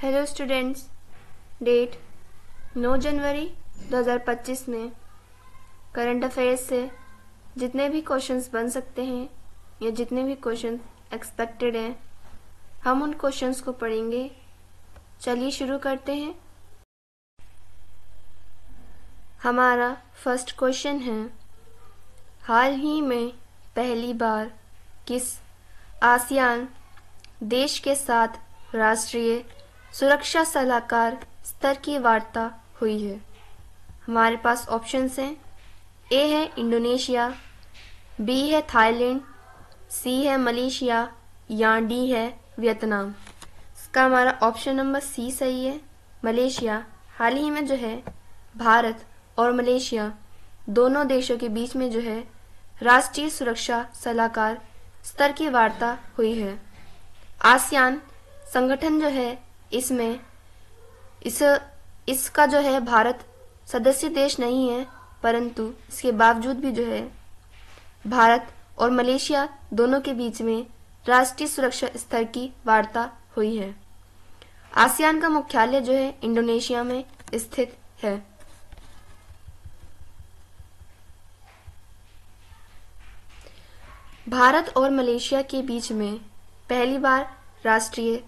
Hello students, date 9 जनवरी 2025 में current affairs से जितने भी क्वेश्चंस बन सकते हैं या जितने भी क्वेश्चंस एक्सपेक्टेड हैं, हम उन क्वेश्चंस को पढ़ेंगे। चलिए शुरू करते हैं। हमारा फर्स्ट क्वेश्चन है, हाल ही में पहली बार किस आसियान देश के साथ राष्ट्रीय सुरक्षा सलाहकार स्तर की वार्ता हुई है। हमारे पास ऑप्शंस हैं, ए है इंडोनेशिया, बी है थाईलैंड, सी है मलेशिया या डी है वियतनाम। इसका हमारा ऑप्शन नंबर सी सही है। मलेशिया हाल ही में जो है भारत और मलेशिया दोनों देशों के बीच में जो है राष्ट्रीय सुरक्षा सलाहकार स्तर की वार्ता हुई है। आसियान संगठन जो है इसमें इसका जो है भारत सदस्य देश नहीं है, परंतु इसके बावजूद भी जो है भारत और मलेशिया दोनों के बीच में राष्ट्रीय सुरक्षा स्तर की वार्ता हुई है। आसियान का मुख्यालय जो है इंडोनेशिया में स्थित है। भारत और मलेशिया के बीच में पहली बार राष्ट्रीय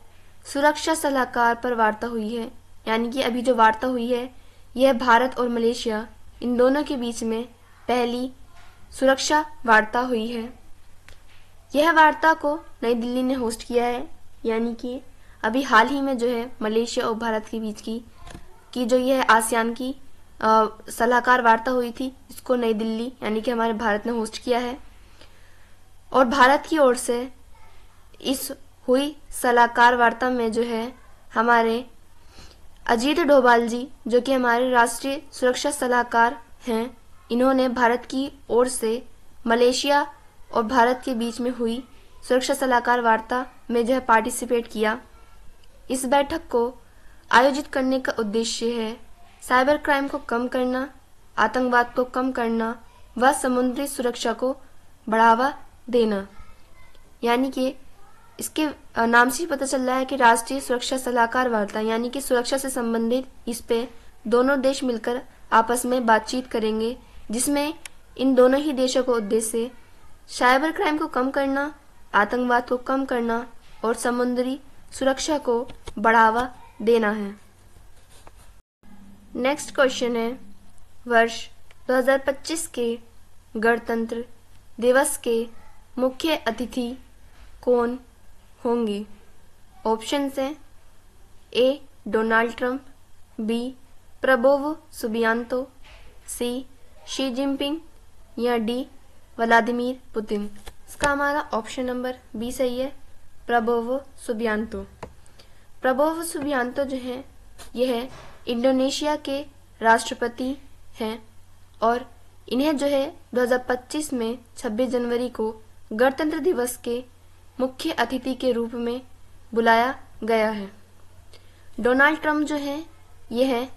सुरक्षा सलाहकार पर वार्ता हुई है, यानी कि अभी जो वार्ता हुई है यह भारत और मलेशिया इन दोनों के बीच में पहली सुरक्षा वार्ता हुई है। यह वार्ता को नई दिल्ली ने होस्ट किया है, यानी कि अभी हाल ही में जो है मलेशिया और भारत के बीच की जो यह आसियान की सलाहकार वार्ता हुई थी, इसको नई दिल्ली यानी कि हमारे भारत ने होस्ट किया है। और भारत की ओर से इस हुई सलाहकार वार्ता में जो है हमारे अजीत डोभाल जी, जो कि हमारे राष्ट्रीय सुरक्षा सलाहकार हैं, इन्होंने भारत की ओर से मलेशिया और भारत के बीच में हुई सुरक्षा सलाहकार वार्ता में जो है पार्टिसिपेट किया। इस बैठक को आयोजित करने का उद्देश्य है साइबर क्राइम को कम करना, आतंकवाद को कम करना व समुद्री सुरक्षा को बढ़ावा देना। यानी कि इसके नाम से ही पता चल रहा है कि राष्ट्रीय सुरक्षा सलाहकार वार्ता, यानी कि सुरक्षा से संबंधित इस पे दोनों देश मिलकर आपस में बातचीत करेंगे, जिसमें इन दोनों ही देशों का उद्देश्य साइबर क्राइम को कम करना, आतंकवाद को कम करना और समुद्री सुरक्षा को बढ़ावा देना है। नेक्स्ट क्वेश्चन है, वर्ष 2025 के गणतंत्र दिवस के मुख्य अतिथि कौन होंगे? ऑप्शंस हैं, A Donald Trump, B Prabowo Subianto, C Xi Jinping या डी व्लादिमीर पुतिन। इसका हमारा ऑप्शन नंबर बी सही है, प्रबोवो सुबियांतो। प्रबोवो सुबियांतो जो है यह इंडोनेशिया के राष्ट्रपति हैं और इन्हें जो है 2025 में 26 जनवरी को गणतंत्र दिवस के मुख्य अतिथि के रूप में बुलाया गया है। डोनाल्ड ट्रंप जो है यह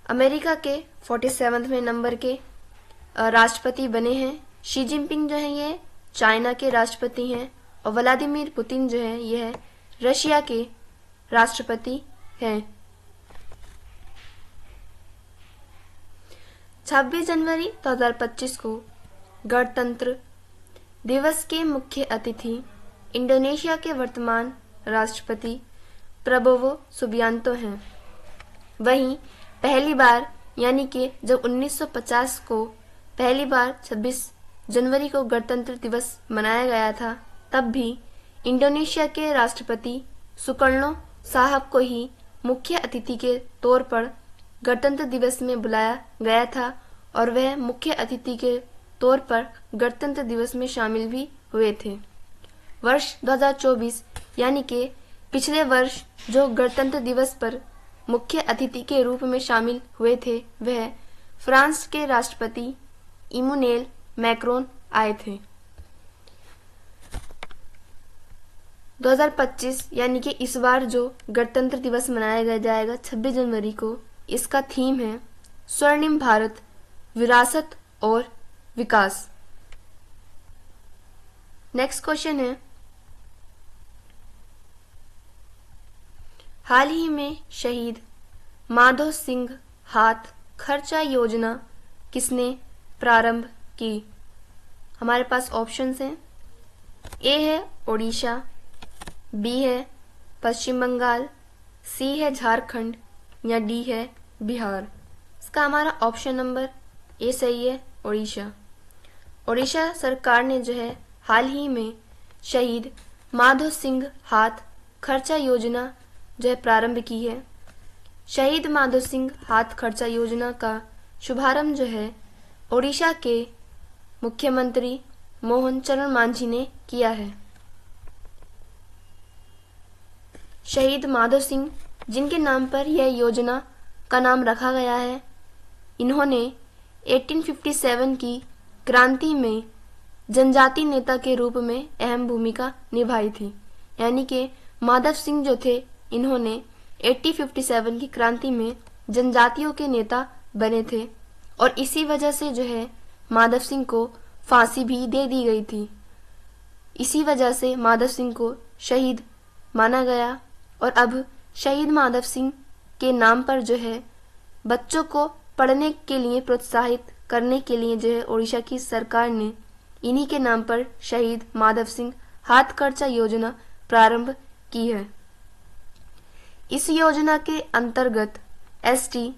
अमेरिका के 47वें नंबर के राष्ट्रपति बने हैं। शी जिनपिंग जो है ये चाइना के राष्ट्रपति हैं और व्लादिमीर पुतिन जो है यह रशिया के राष्ट्रपति हैं। 26 जनवरी 2025 को गणतंत्र दिवस के मुख्य अतिथि इंडोनेशिया के वर्तमान राष्ट्रपति प्रबोवो सुबियांतो हैं। वहीं पहली बार यानी कि जब 1950 को पहली बार 26 जनवरी को गणतंत्र दिवस मनाया गया था, तब भी इंडोनेशिया के राष्ट्रपति सुकर्णो साहब को ही मुख्य अतिथि के तौर पर गणतंत्र दिवस में बुलाया गया था और वह मुख्य अतिथि के तौर पर गणतंत्र दिवस में शामिल भी हुए थे। वर्ष 2024 यानी कि पिछले वर्ष जो गणतंत्र दिवस पर मुख्य अतिथि के रूप में शामिल हुए थे, वह फ्रांस के राष्ट्रपति इमैनुएल मैक्रोन आए थे। 2025 यानी कि इस बार जो गणतंत्र दिवस मनाया जाएगा 26 जनवरी को, इसका थीम है स्वर्णिम भारत, विरासत और विकास। नेक्स्ट क्वेश्चन है, हाल ही में शहीद माधो सिंह हाथ खर्चा योजना किसने प्रारंभ की? हमारे पास ऑप्शंस हैं। ए है ओडिशा, बी है पश्चिम बंगाल, सी है झारखंड या डी है बिहार। इसका हमारा ऑप्शन नंबर ए सही है, ओडिशा। ओडिशा सरकार ने जो है हाल ही में शहीद माधो सिंह हाथ खर्चा योजना जो है प्रारंभ की है। शहीद माधो सिंह हाथ खर्चा योजना का शुभारंभ जो है ओडिशा के मुख्यमंत्री मोहन चरण मांझी ने किया है। शहीद माधो सिंह, जिनके नाम पर यह योजना का नाम रखा गया है, इन्होंने 1857 की क्रांति में जनजाति नेता के रूप में अहम भूमिका निभाई थी। यानी कि माधव सिंह जो थे, इन्होंने 1857 की क्रांति में जनजातियों के नेता बने थे और इसी वजह से जो है माधव सिंह को फांसी भी दे दी गई थी। इसी वजह से माधव सिंह को शहीद माना गया और अब शहीद माधव सिंह के नाम पर जो है बच्चों को पढ़ने के लिए प्रोत्साहित करने के लिए जो है ओडिशा की सरकार ने इन्हीं के नाम पर शहीद माधव सिंह हाथ खर्चा योजना प्रारंभ की है। इस योजना के अंतर्गत एसटी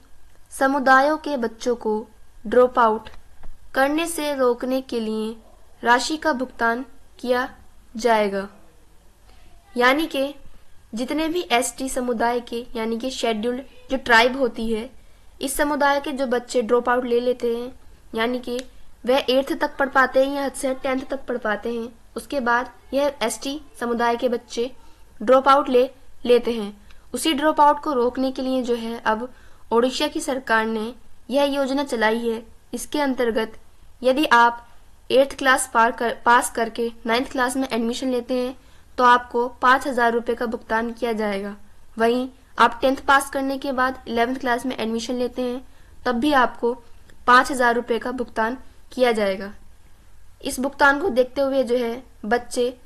समुदायों के बच्चों को ड्रॉप आउट करने से रोकने के लिए राशि का भुगतान किया जाएगा। यानी कि जितने भी एसटी समुदाय के यानी कि शेड्यूल्ड जो ट्राइब होती है, इस समुदाय के जो बच्चे ड्रॉप आउट ले लेते हैं, यानी कि वह 8th तक पढ़ पाते हैं या हद से 10th तक पढ़ पाते हैं, उसके बाद यह एसटी समुदाय के बच्चे ड्रॉप आउट ले लेते हैं। उसी ड्रॉप आउट को रोकने के लिए जो है अब ओडिशा की सरकार ने यह योजना चलाई है। इसके अंतर्गत यदि आप 8th क्लास पास करके 9th क्लास में एडमिशन लेते हैं तो आपको 5,000 रुपये का भुगतान किया जाएगा। वहीं आप 10th पास करने के बाद 11th क्लास में एडमिशन लेते हैं तब भी आपको 5,000 रुपये का भुगतान किया जाएगा। इस भुगतान को देखते हुए जो है बच्चे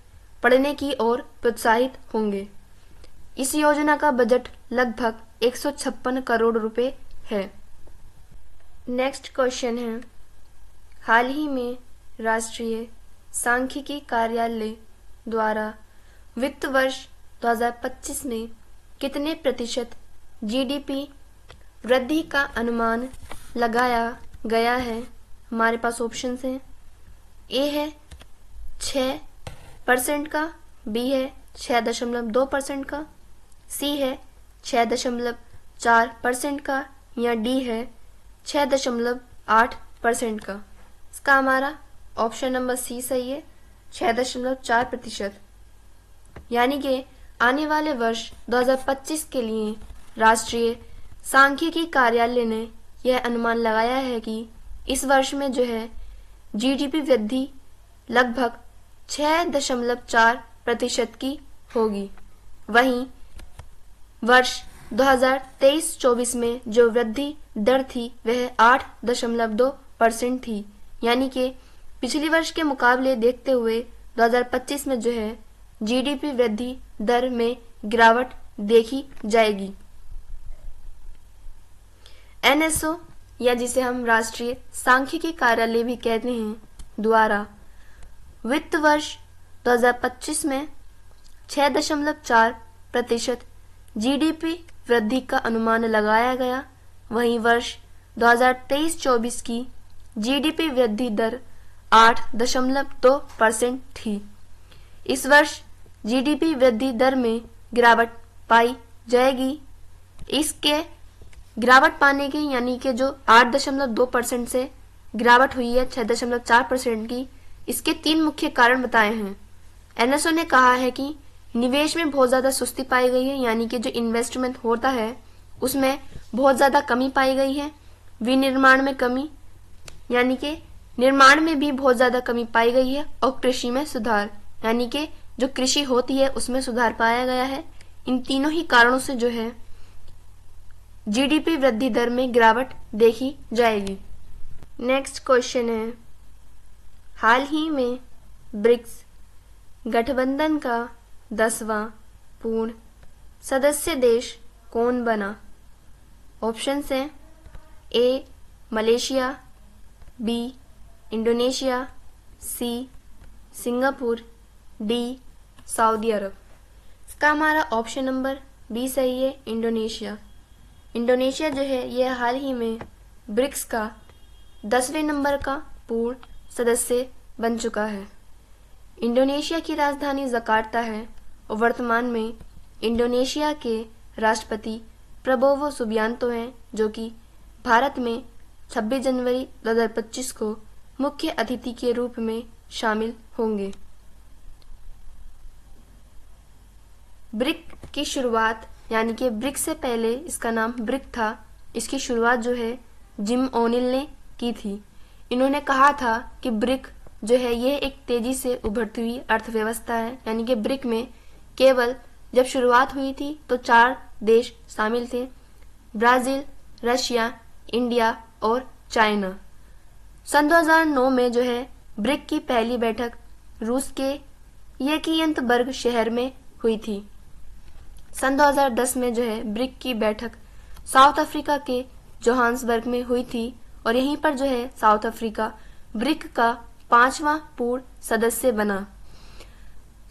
पढ़ने की ओर प्रोत्साहित होंगे। इस योजना का बजट लगभग 156 करोड़ रुपए है। नेक्स्ट क्वेश्चन है, हाल ही में राष्ट्रीय सांख्यिकी कार्यालय द्वारा वित्त वर्ष 2025 में कितने प्रतिशत जीडीपी वृद्धि का अनुमान लगाया गया है? हमारे पास ऑप्शंस हैं। ए है 6% का, बी है 6.2% का, सी है 6.4% का या डी है 6.8% का। इसका हमारा ऑप्शन नंबर सी सही है, 6.4%। यानी कि आने वाले वर्ष 2025 के लिए राष्ट्रीय सांख्यिकी कार्यालय ने यह अनुमान लगाया है कि इस वर्ष में जो है जीडीपी वृद्धि लगभग 6.4% की होगी। वहीं वर्ष 2023-24 में जो वृद्धि दर थी वह 8.2% थी। यानी कि पिछले वर्ष के मुकाबले देखते हुए 2025 में जो है जीडीपी वृद्धि दर में गिरावट देखी जाएगी। एनएसओ या जिसे हम राष्ट्रीय सांख्यिकी कार्यालय भी कहते हैं द्वारा वित्त वर्ष 2025 में 6.4% जीडीपी वृद्धि का अनुमान लगाया गया। वहीं वर्ष 2023-24 की जीडीपी वृद्धि दर 8.2% थी। इस वर्ष जीडीपी वृद्धि दर में गिरावट पाई जाएगी। इसके गिरावट पाने की यानी कि जो 8.2% से गिरावट हुई है 6.4% की, इसके 3 मुख्य कारण बताए हैं। एनएसओ ने कहा है कि निवेश में बहुत ज्यादा सुस्ती पाई गई है, यानी कि जो इन्वेस्टमेंट होता है उसमें बहुत ज्यादा कमी पाई गई है। विनिर्माण में कमी, यानी कि निर्माण में भी बहुत ज्यादा कमी पाई गई है। और कृषि में सुधार, यानी कि जो कृषि होती है उसमें सुधार पाया गया है। इन तीनों ही कारणों से जो है जीडीपी वृद्धि दर में गिरावट देखी जाएगी। नेक्स्ट क्वेश्चन है, हाल ही में ब्रिक्स गठबंधन का 10वां पूर्ण सदस्य देश कौन बना? ऑप्शंस हैं A Malaysia, B Indonesia, C Singapore, D Saudi Arab. इसका हमारा ऑप्शन नंबर बी सही है, इंडोनेशिया। इंडोनेशिया जो है यह हाल ही में ब्रिक्स का 10वें नंबर का पूर्ण सदस्य बन चुका है। इंडोनेशिया की राजधानी जकार्ता है और वर्तमान में इंडोनेशिया के राष्ट्रपति प्रबोवो सुबियांतो हैं, जो कि भारत में 26 जनवरी 2025 को मुख्य अतिथि के रूप में शामिल होंगे। ब्रिक की शुरुआत, यानी कि ब्रिक से पहले इसका नाम ब्रिक था, इसकी शुरुआत जो है जिम ओनिल ने की थी। इन्होंने कहा था कि ब्रिक जो है ये एक तेजी से उभरती हुई अर्थव्यवस्था है, यानी कि ब्रिक में केवल जब शुरुआत हुई थी तो 4 देश शामिल थे, ब्राजील, रशिया, इंडिया और चाइना। सन 2009 में जो है ब्रिक की पहली बैठक रूस के येकियंतबर्ग शहर में हुई थी। सन 2010 में जो है ब्रिक की बैठक साउथ अफ्रीका के जोहान्सबर्ग में हुई थी और यहीं पर जो है साउथ अफ्रीका ब्रिक का 5वां पूर्ण सदस्य बना।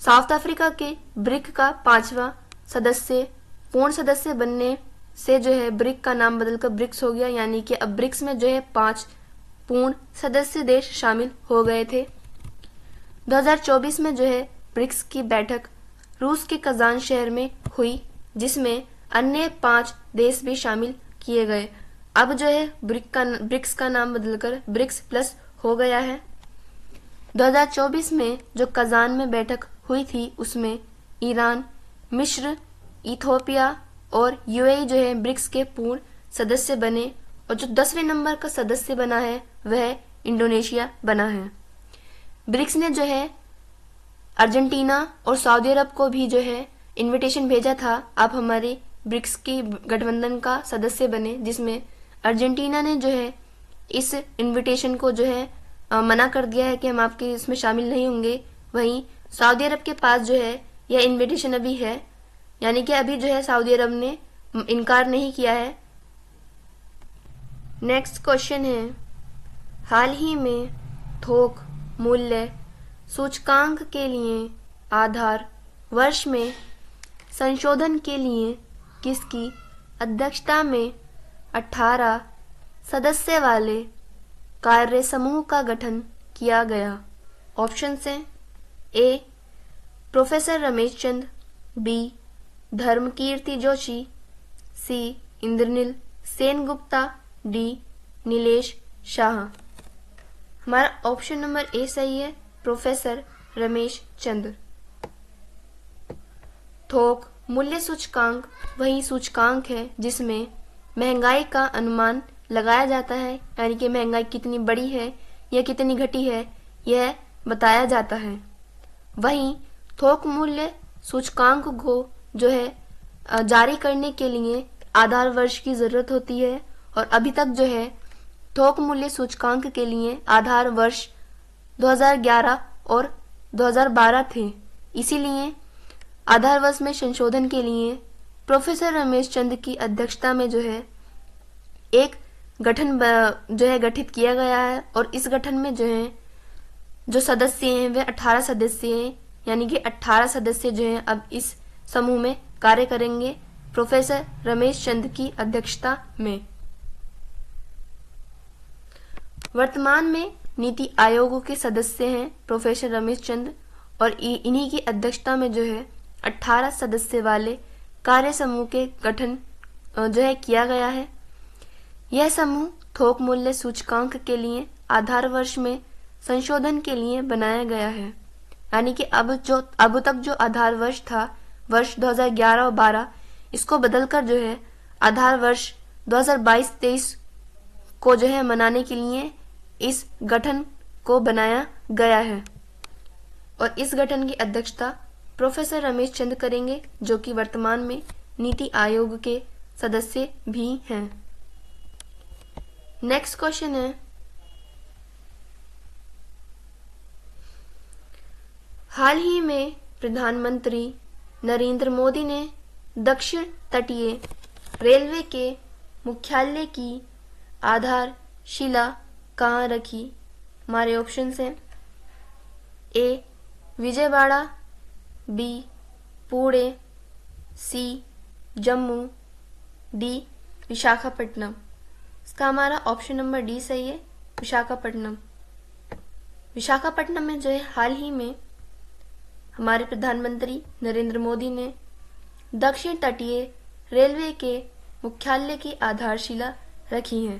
साउथ अफ्रीका के ब्रिक का 5वां पूर्ण सदस्य बनने से जो है ब्रिक का नाम बदलकर ब्रिक्स हो गया, यानी कि अब ब्रिक्स में जो है 5 पूर्ण सदस्य देश शामिल हो गए थे। 2024 में जो है ब्रिक्स की बैठक रूस के कजान शहर में हुई, जिसमें अन्य 5 देश भी शामिल किए गए। अब जो है ब्रिक्स का नाम बदलकर ब्रिक्स प्लस हो गया है। 2024 में जो कजान में बैठक हुई थी उसमें ईरान, मिस्र, इथोपिया और यूएई जो है ब्रिक्स के पूर्ण सदस्य बने और जो 10वें नंबर का सदस्य बना है वह इंडोनेशिया बना है। ब्रिक्स ने जो है अर्जेंटीना और सऊदी अरब को भी जो है इनविटेशन भेजा था, आप हमारे ब्रिक्स की गठबंधन का सदस्य बने, जिसमें अर्जेंटीना ने जो है इस इनविटेशन को जो है मना कर दिया है कि हम आपके इसमें शामिल नहीं होंगे। वहीं सऊदी अरब के पास जो है यह इनविटेशन अभी है, यानी कि अभी जो है सऊदी अरब ने इनकार नहीं किया है। नेक्स्ट क्वेश्चन है, हाल ही में थोक मूल्य सूचकांक के लिए आधार वर्ष में संशोधन के लिए किसकी अध्यक्षता में 18 सदस्य वाले कार्य समूह का गठन किया गया? ऑप्शन हैं ए प्रोफेसर रमेश चंद, बी धर्मकीर्ति जोशी, सी इंद्रनील सेनगुप्ता, डी नीलेश शाह। हमारा ऑप्शन नंबर ए सही है, प्रोफेसर रमेश चंद। थोक मूल्य सूचकांक वही सूचकांक है जिसमें महंगाई का अनुमान लगाया जाता है, यानी कि महंगाई कितनी बढ़ी है या कितनी घटी है यह बताया जाता है। वहीं थोक मूल्य सूचकांक को जो है जारी करने के लिए आधार वर्ष की जरूरत होती है और अभी तक जो है थोक मूल्य सूचकांक के लिए आधार वर्ष 2011 और 2012 थे। इसीलिए आधार वर्ष में संशोधन के लिए प्रोफेसर रमेश चंद की अध्यक्षता में जो है एक गठन जो है गठित किया गया है और इस गठन में जो है जो सदस्य हैं वे 18 सदस्य हैं, यानी कि 18 सदस्य जो हैं अब इस समूह में कार्य करेंगे प्रोफेसर रमेश चंद की अध्यक्षता में। वर्तमान में नीति आयोग के सदस्य हैं प्रोफेसर रमेश चंद और इन्हीं की अध्यक्षता में जो है 18 सदस्य वाले कार्य समूह के गठन जो है किया गया है। यह समूह थोक मूल्य सूचकांक के लिए आधार वर्ष में संशोधन के लिए बनाया गया है, यानी कि अब तक जो आधार वर्ष था वर्ष 2011 और 12 इसको बदलकर जो है आधार वर्ष 2022-23 को जो है मनाने के लिए इस गठन को बनाया गया है और इस गठन की अध्यक्षता प्रोफेसर रमेश चंद करेंगे, जो कि वर्तमान में नीति आयोग के सदस्य भी हैं। नेक्स्ट क्वेश्चन है, हाल ही में प्रधानमंत्री नरेंद्र मोदी ने दक्षिण तटीय रेलवे के मुख्यालय की आधारशिला कहाँ रखी? हमारे ऑप्शन हैं ए विजयवाड़ा, बी पुणे, सी जम्मू, डी विशाखापट्टनम। इसका हमारा ऑप्शन नंबर डी सही है, विशाखापट्टनम। विशाखापट्टनम में जो है हाल ही में हमारे प्रधानमंत्री नरेंद्र मोदी ने दक्षिण तटीय रेलवे के मुख्यालय की आधारशिला रखी है।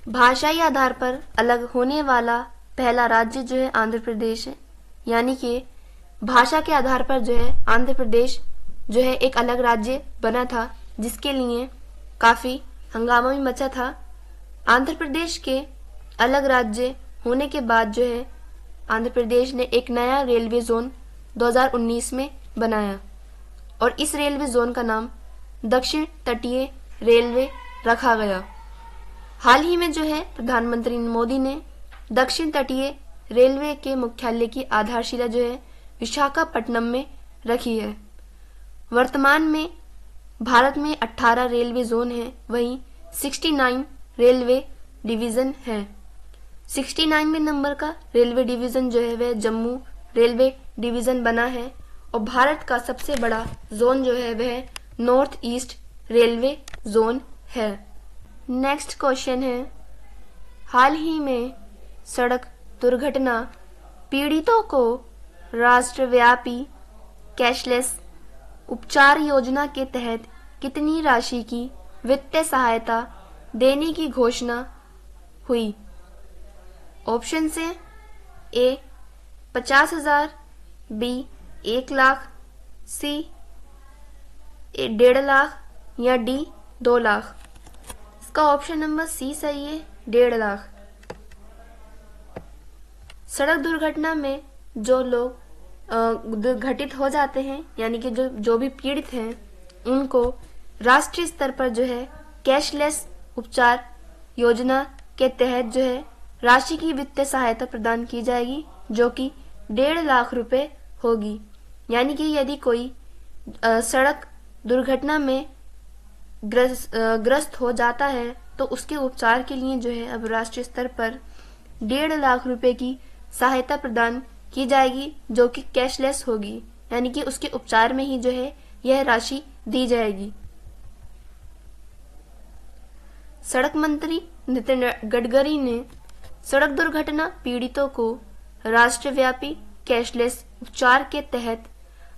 भाषाई आधार पर अलग होने वाला पहला राज्य जो है आंध्र प्रदेश है, यानी कि भाषा के आधार पर जो है आंध्र प्रदेश जो है एक अलग राज्य बना था, जिसके लिए काफी हंगामा भी मचा था। आंध्र प्रदेश के अलग राज्य होने के बाद जो है आंध्र प्रदेश ने एक नया रेलवे जोन 2019 में बनाया और इस रेलवे जोन का नाम दक्षिण तटीय रेलवे रखा गया। हाल ही में जो है प्रधानमंत्री मोदी ने दक्षिण तटीय रेलवे के मुख्यालय की आधारशिला जो है विशाखापट्टनम में रखी है। वर्तमान में भारत में 18 रेलवे जोन है, वहीं 69 रेलवे डिवीजन है। 69वें नंबर का रेलवे डिवीजन जो है वह जम्मू रेलवे डिवीजन बना है और भारत का सबसे बड़ा जोन जो है वह नॉर्थ ईस्ट रेलवे जोन है। नेक्स्ट क्वेश्चन है, हाल ही में सड़क दुर्घटना पीड़ितों को राष्ट्रव्यापी कैशलेस उपचार योजना के तहत कितनी राशि की वित्तीय सहायता देने की घोषणा हुई? ऑप्शन से ए 50,000, बी 1 लाख, सी 1.5 लाख या डी 2 लाख। इसका ऑप्शन नंबर सी सही है, 1.5 लाख। सड़क दुर्घटना में जो लोग दुर्घटित हो जाते हैं, यानी कि जो भी पीड़ित हैं, उनको राष्ट्रीय स्तर पर जो है कैशलेस उपचार योजना के तहत जो है राशि की वित्तीय सहायता प्रदान की जाएगी, जो कि 1.5 लाख रुपए होगी। यानी कि यदि कोई सड़क दुर्घटना में ग्रस्त हो जाता है तो उसके उपचार के लिए जो है अब राष्ट्रीय स्तर पर 1.5 लाख रुपए की सहायता प्रदान की जाएगी, जो कि कैशलेस होगी, यानी कि उसके उपचार में ही जो है यह राशि दी जाएगी। सड़क मंत्री नितिन गडकरी ने सड़क दुर्घटना पीड़ितों को राष्ट्रव्यापी कैशलेस उपचार के तहत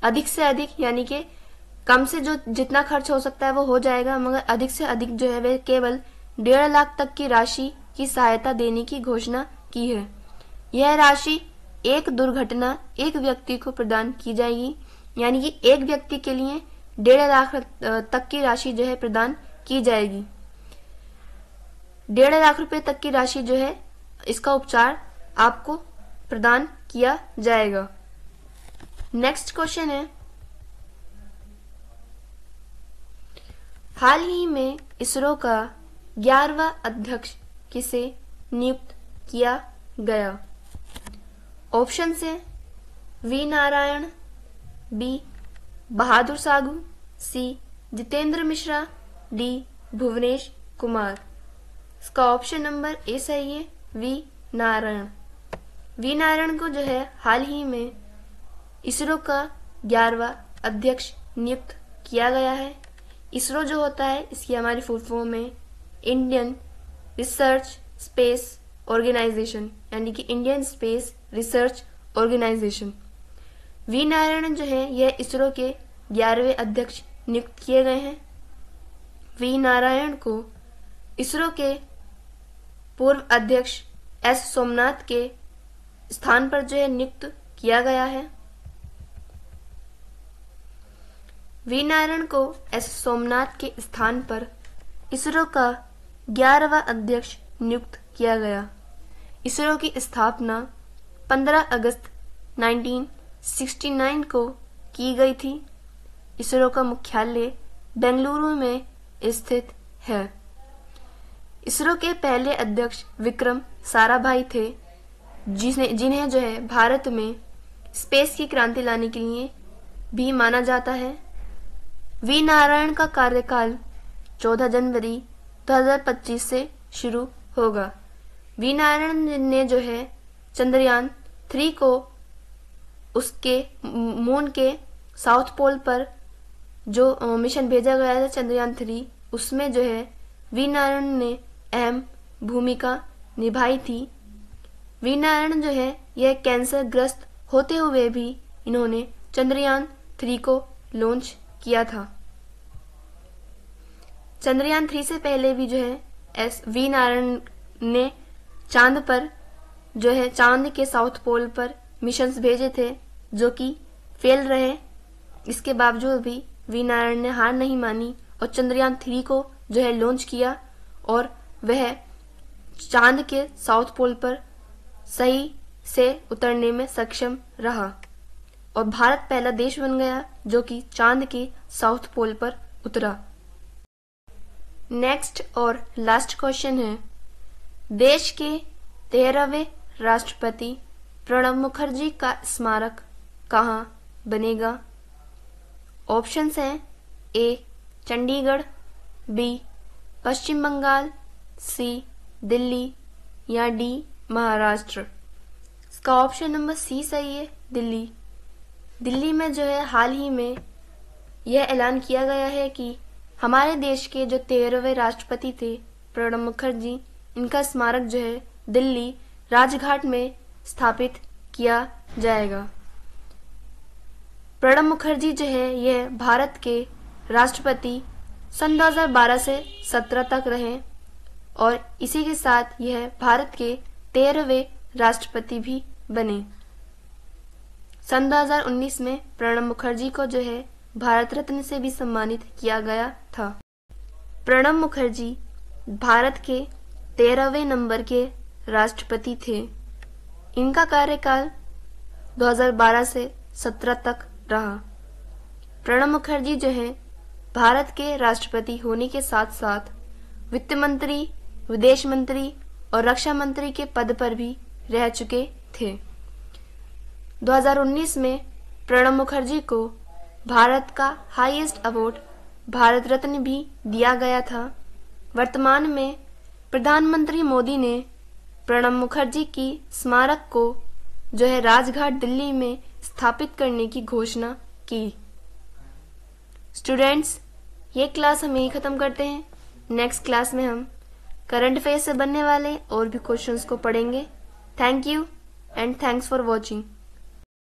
अधिक से अधिक, यानी कि कम से जो जितना खर्च हो सकता है वो हो जाएगा, मगर अधिक से अधिक जो है वह केवल 1.5 लाख तक की राशि की सहायता देने की घोषणा की है। यह राशि एक दुर्घटना एक व्यक्ति को प्रदान की जाएगी, यानी कि एक व्यक्ति के लिए 1.5 लाख तक की राशि जो है प्रदान की जाएगी। 1.5 लाख रुपए तक की राशि जो है इसका उपचार आपको प्रदान किया जाएगा। नेक्स्ट क्वेश्चन है, हाल ही में इसरो का 11वां अध्यक्ष किसे नियुक्त किया गया? ऑप्शन से V Narayan, B Bahadur Sahu, C Jitendra Mishra, D Bhuvanesh Kumar. इसका ऑप्शन नंबर ए सही है, वी नारायण। वी नारायण को जो है हाल ही में इसरो का 11वां अध्यक्ष नियुक्त किया गया है। इसरो जो होता है इसकी हमारी फुल फॉर्म है इंडियन रिसर्च स्पेस ऑर्गेनाइजेशन, यानी कि Indian space research organisation. V Narayan जो है यह इसरो के 11वें अध्यक्ष नियुक्त किए गए हैं। वी नारायण को इसरो के पूर्व अध्यक्ष एस सोमनाथ के स्थान पर जो है नियुक्त किया गया है। वी नारायण को एस सोमनाथ के स्थान पर इसरो का 11वां अध्यक्ष नियुक्त किया गया। इसरो की स्थापना 15 अगस्त 1969 को की गई थी। इसरो का मुख्यालय बेंगलुरु में स्थित है। इसरो के पहले अध्यक्ष विक्रम साराभाई थे, जिन्हें जो है भारत में स्पेस की क्रांति लाने के लिए भी माना जाता है। वी नारायण का कार्यकाल 14 जनवरी 2025 से शुरू होगा। वी नारायण ने जो है चंद्रयान 3 को उसके मून के साउथ पोल पर जो मिशन भेजा गया था चंद्रयान 3, उसमें जो है वी नारायण ने अहम भूमिका निभाई थी। वी नारायण जो है यह कैंसर ग्रस्त होते हुए भी इन्होंने चंद्रयान 3 को लॉन्च किया था। चंद्रयान 3 से पहले भी जो है वी नारायण ने चांद पर जो है चांद के साउथ पोल पर मिशंस भेजे थे जो कि फेल रहे। इसके बावजूद भी वी नारायण ने हार नहीं मानी और चंद्रयान 3 को जो है लॉन्च किया और वह चांद के साउथ पोल पर सही से उतरने में सक्षम रहा और भारत पहला देश बन गया जो कि चांद के साउथ पोल पर उतरा। नेक्स्ट और लास्ट क्वेश्चन है, देश के 13वें राष्ट्रपति प्रणब मुखर्जी का स्मारक कहाँ बनेगा? ऑप्शंस हैं ए चंडीगढ़, बी पश्चिम बंगाल, सी दिल्ली या डी महाराष्ट्र। इसका ऑप्शन नंबर सी सही है, दिल्ली। दिल्ली में जो है हाल ही में यह ऐलान किया गया है कि हमारे देश के जो 13वें राष्ट्रपति थे प्रणब मुखर्जी, इनका स्मारक जो है दिल्ली राजघाट में स्थापित किया जाएगा। प्रणब मुखर्जी जो है यह भारत के राष्ट्रपति सन 2012 से 17 तक रहे और इसी के साथ यह भारत के 13वें राष्ट्रपति भी बने। सन 2019 में प्रणब मुखर्जी को जो है भारत रत्न से भी सम्मानित किया गया था। प्रणब मुखर्जी भारत के 13वें नंबर के राष्ट्रपति थे। इनका कार्यकाल 2012 से 17 तक रहा। प्रणब मुखर्जी जो है भारत के राष्ट्रपति होने के साथ साथ वित्त मंत्री, विदेश मंत्री और रक्षा मंत्री के पद पर भी रह चुके थे। 2019 में प्रणब मुखर्जी को भारत का हाईएस्ट अवार्ड भारत रत्न भी दिया गया था। वर्तमान में प्रधानमंत्री मोदी ने प्रणब मुखर्जी की स्मारक को जो है राजघाट दिल्ली में स्थापित करने की घोषणा की। स्टूडेंट्स, ये क्लास हम यही खत्म करते हैं। नेक्स्ट क्लास में हम करंट अफेयर से बनने वाले और भी क्वेश्चंस को पढ़ेंगे। Thank you and thanks for watching.